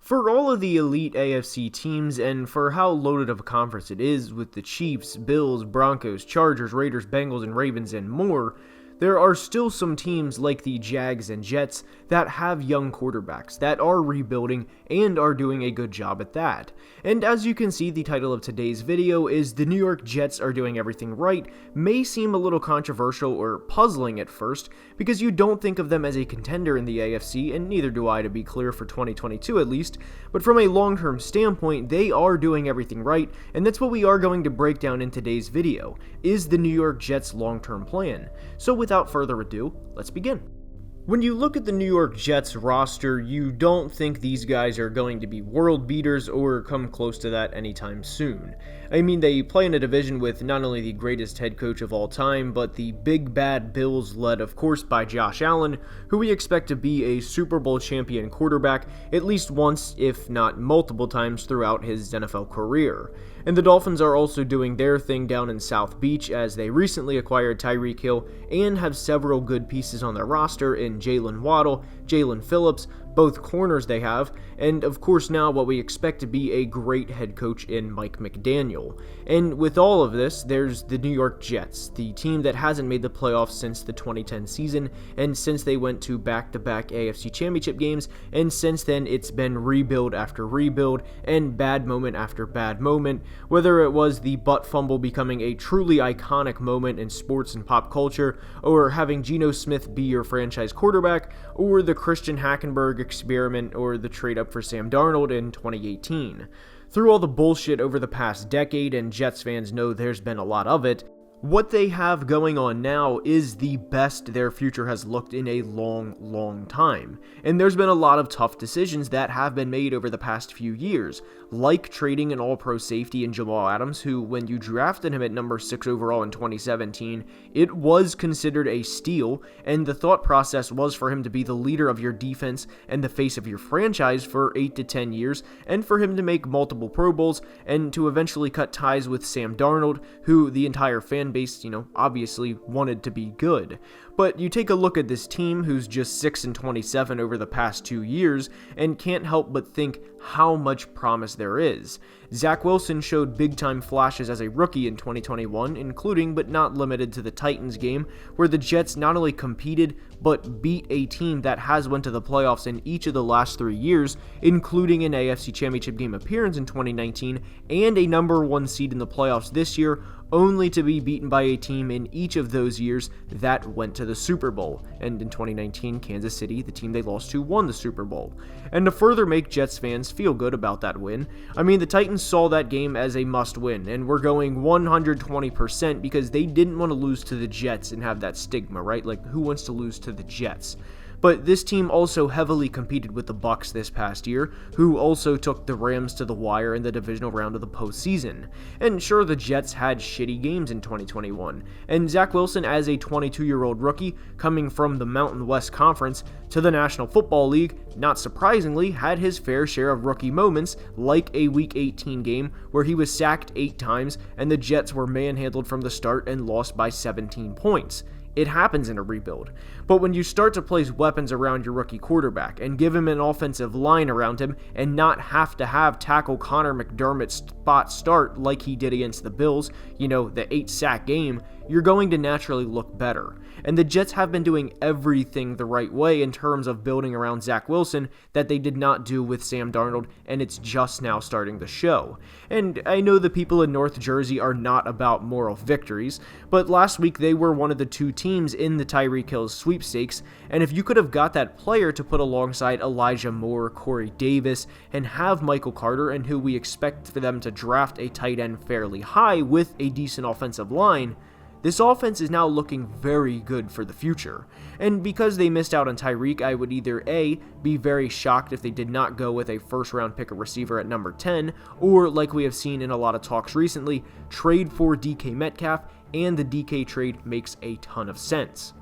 For all of the elite AFC teams and for how loaded of a conference it is with the Chiefs, Bills, Broncos, Chargers, Raiders, Bengals, and Ravens and more, there are still some teams like the Jags and Jets that have young quarterbacks that are rebuilding and are doing a good job at that. And as you can see, the title of today's video is "The New York Jets Are Doing Everything Right" may seem a little controversial or puzzling at first because you don't think of them as a contender in the AFC, and neither do I, to be clear, for 2022 at least, but from a long-term standpoint, they are doing everything right, and that's what we are going to break down in today's video, is the New York Jets' long-term plan. So without further ado, let's begin. When you look at the New York Jets roster, you don't think these guys are going to be world beaters or come close to that anytime soon. I mean, they play in a division with not only the greatest head coach of all time, but the big bad Bills, led of course by Josh Allen, who we expect to be a Super Bowl champion quarterback at least once, if not multiple times, throughout his NFL career. And the Dolphins are also doing their thing down in South Beach, as they recently acquired Tyreek Hill and have several good pieces on their roster in Jalen Waddle, Jalen Phillips, both corners they have, and of course now what we expect to be a great head coach in Mike McDaniel. And with all of this, there's the New York Jets, the team that hasn't made the playoffs since the 2010 season, and since they went to back-to-back AFC Championship games, and since then it's been rebuild after rebuild, and bad moment after bad moment, whether it was the butt fumble becoming a truly iconic moment in sports and pop culture, or having Geno Smith be your franchise quarterback, or the Christian Hackenberg experiment, or the trade up for Sam Darnold in 2018. Through all the bullshit over the past decade, and Jets fans know there's been a lot of it, what they have going on now is the best their future has looked in a long time. And there's been a lot of tough decisions that have been made over the past few years, like trading an all-pro safety in Jamal Adams, who, when you drafted him at number 6 overall in 2017, it was considered a steal, and the thought process was for him to be the leader of your defense and the face of your franchise for 8 to 10 years, and for him to make multiple Pro Bowls, and to eventually cut ties with Sam Darnold, who the entire fan base, obviously wanted to be good. But you take a look at this team who's just 6-27 over the past 2 years and can't help but think how much promise there is. Zach Wilson showed big-time flashes as a rookie in 2021, including but not limited to the Titans game, where the Jets not only competed but beat a team that has went to the playoffs in each of the last 3 years, including an AFC Championship game appearance in 2019 and a number 1 seed in the playoffs this year, only to be beaten by a team in each of those years that went to the Super Bowl. And in 2019, Kansas City, the team they lost to, won the Super Bowl. And to further make Jets fans feel good about that win, the Titans saw that game as a must-win, and were going 120% because they didn't want to lose to the Jets and have that stigma, right? Like, who wants to lose to the Jets? But this team also heavily competed with the Bucks this past year, who also took the Rams to the wire in the divisional round of the postseason. And sure, the Jets had shitty games in 2021, and Zach Wilson, as a 22-year-old rookie coming from the Mountain West Conference to the National Football League, not surprisingly, had his fair share of rookie moments, like a Week 18 game where he was sacked 8 times and the Jets were manhandled from the start and lost by 17 points. It happens in a rebuild. But when you start to place weapons around your rookie quarterback and give him an offensive line around him and not have to have tackle Connor McDermott's spot start like he did against the Bills, the 8-sack game, you're going to naturally look better. And the Jets have been doing everything the right way in terms of building around Zach Wilson that they did not do with Sam Darnold, and it's just now starting to show. And I know the people in North Jersey are not about moral victories, but last week they were one of the 2 teams in the Tyreek Hill sweepstakes, and if you could have got that player to put alongside Elijah Moore, Corey Davis, and have Michael Carter, and who we expect for them to draft a tight end fairly high with a decent offensive line, this offense is now looking very good for the future. And because they missed out on Tyreek, I would either A, be very shocked if they did not go with a first-round pick of receiver at number 10, or, like we have seen in a lot of talks recently, trade for DK Metcalf, and the DK trade makes a ton of sense.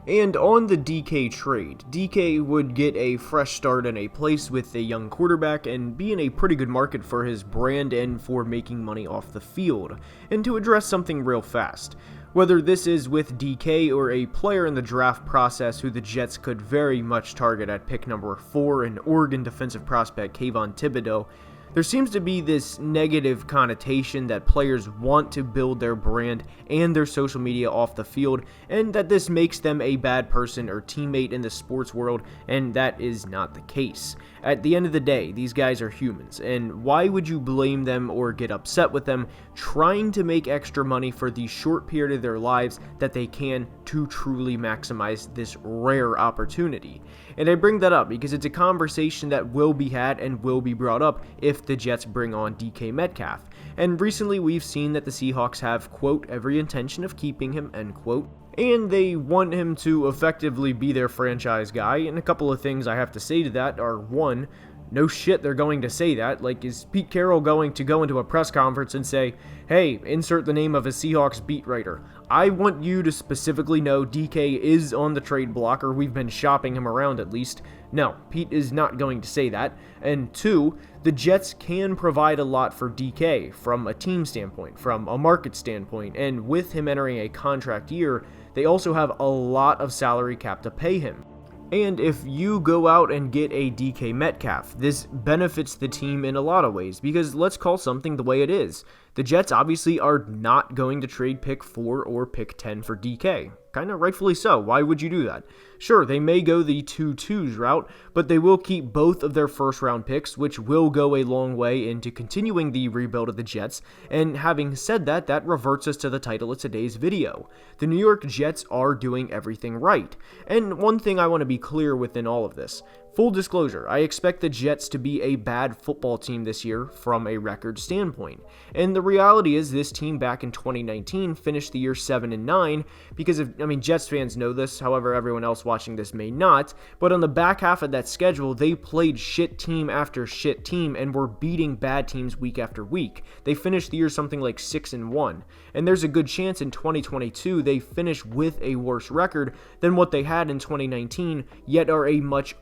And on the DK trade, DK would get a fresh start in a place with a young quarterback and be in a pretty good market for his brand and for making money off the field. And to address something real fast, Whether this is with DK or a player in the draft process who the Jets could very much target at pick number 4, an Oregon defensive prospect Kayvon Thibodeaux, there seems to be this negative connotation that players want to build their brand and their social media off the field, and that this makes them a bad person or teammate in the sports world, and that is not the case. At the end of the day, these guys are humans, and why would you blame them or get upset with them trying to make extra money for the short period of their lives that they can to truly maximize this rare opportunity? And I bring that up because it's a conversation that will be had and will be brought up if the Jets bring on DK Metcalf. And recently we've seen that the Seahawks have, quote, every intention of keeping him, end quote, and they want him to effectively be their franchise guy. And a couple of things I have to say to that are, one, no shit they're going to say that. Like, is Pete Carroll going to go into a press conference and say, hey, insert the name of a Seahawks beat writer? I want you to specifically know DK is on the trade block, or we've been shopping him around at least. No, Pete is not going to say that. And two, the Jets can provide a lot for DK from a team standpoint, from a market standpoint, and with him entering a contract year, they also have a lot of salary cap to pay him. And if you go out and get a DK Metcalf, this benefits the team in a lot of ways, because let's call something the way it is. The Jets obviously are not going to trade pick 4 or pick 10 for DK. Kind of rightfully so. Why would you do that? Sure, they may go the 2-2s route, but they will keep both of their first round picks, which will go a long way into continuing the rebuild of the Jets. And having said that, that reverts us to the title of today's video. The New York Jets are doing everything right. And one thing I want to be clear within all of this. Full disclosure, I expect the Jets to be a bad football team this year from a record standpoint. And the reality is this team back in 2019 finished the year 7-9 because of, Jets fans know this, however everyone else watching this may not, but on the back half of that schedule, they played shit team after shit team and were beating bad teams week after week. They finished the year something like 6-1. And there's a good chance in 2022 they finish with a worse record than what they had in 2019, yet are a much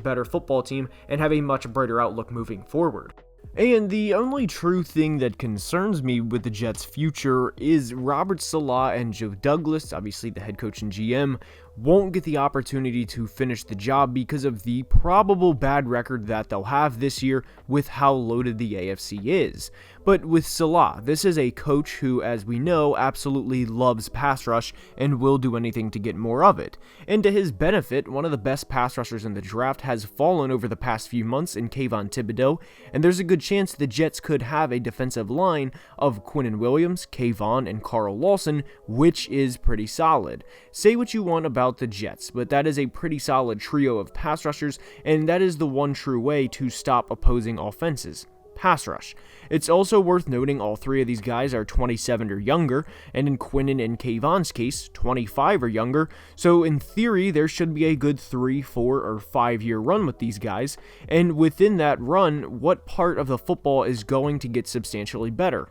better football team and have a much brighter outlook moving forward. And the only true thing that concerns me with the Jets' future is Robert Saleh and Joe Douglas, obviously the head coach and GM, won't get the opportunity to finish the job because of the probable bad record that they'll have this year with how loaded the AFC is. But with Saleh, this is a coach who, as we know, absolutely loves pass rush and will do anything to get more of it. And to his benefit, one of the best pass rushers in the draft has fallen over the past few months in Kayvon Thibodeaux, and there's a good chance the Jets could have a defensive line of Quinnen Williams, Kayvon, and Carl Lawson, which is pretty solid. Say what you want about the Jets, but that is a pretty solid trio of pass rushers, and that is the one true way to stop opposing offenses. Pass rush. It's also worth noting all three of these guys are 27 or younger, and in Quinnen and Kayvon's case, 25 or younger, so in theory there should be a good 3, 4, or 5 year run with these guys, and within that run, what part of the football is going to get substantially better?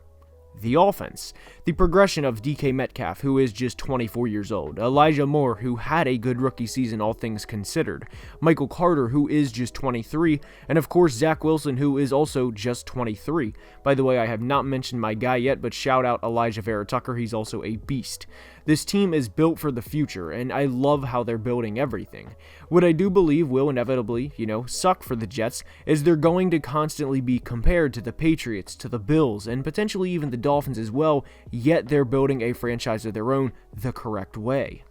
The offense. The progression of DK Metcalf, who is just 24 years old, Elijah Moore, who had a good rookie season all things considered, Michael Carter, who is just 23, and of course Zach Wilson, who is also just 23. By the way, I have not mentioned my guy yet, but shout out Elijah Vera Tucker, he's also a beast. This team is built for the future, and I love how they're building everything. What I do believe will inevitably, suck for the Jets is they're going to constantly be compared to the Patriots, to the Bills, and potentially even the Dolphins as well, yet they're building a franchise of their own the correct way.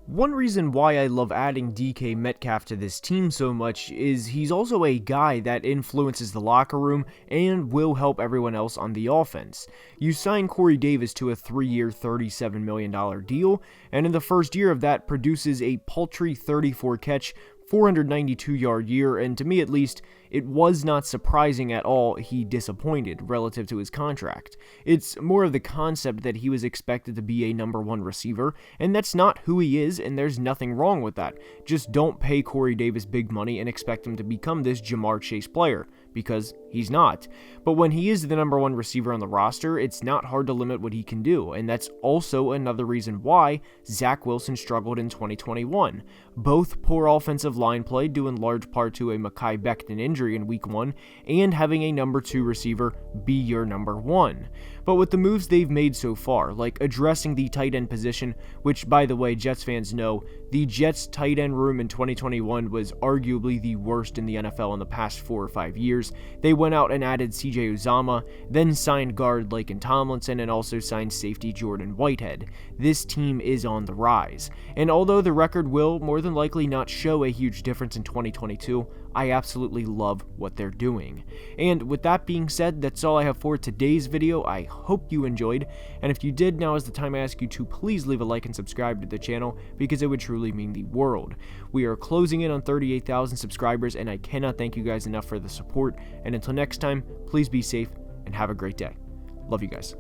One reason why I love adding DK Metcalf to this team so much is he's also a guy that influences the locker room and will help everyone else on the offense. You sign Corey Davis to a 3-year, $37 million deal, and in the first year of that produces a paltry 34-catch, 492-yard year, and to me at least, it was not surprising at all he disappointed relative to his contract. It's more of the concept that he was expected to be a number 1 receiver, and that's not who he is, and there's nothing wrong with that. Just don't pay Corey Davis big money and expect him to become this Jamar Chase player, because he's not. But when he is the number one receiver on the roster, it's not hard to limit what he can do, and that's also another reason why Zach Wilson struggled in 2021. Both poor offensive line play due in large part to a Mekhi Becton injury in week 1, and having a number 2 receiver be your number 1. But with the moves they've made so far, like addressing the tight end position, which by the way, Jets fans know, the Jets tight end room in 2021 was arguably the worst in the NFL in the past 4 or 5 years. They went out and added CJ Uzomah, then signed guard Laken Tomlinson, and also signed safety Jordan Whitehead. This team is on the rise, and although the record will more than likely not show a huge difference in 2022, I absolutely love what they're doing. And with that being said, that's all I have for today's video. I hope you enjoyed, and if you did, now is the time I ask you to please leave a like and subscribe to the channel, because it would truly mean the world. We are closing in on 38,000 subscribers, and I cannot thank you guys enough for the support, and until next time, please be safe and have a great day. Love you guys.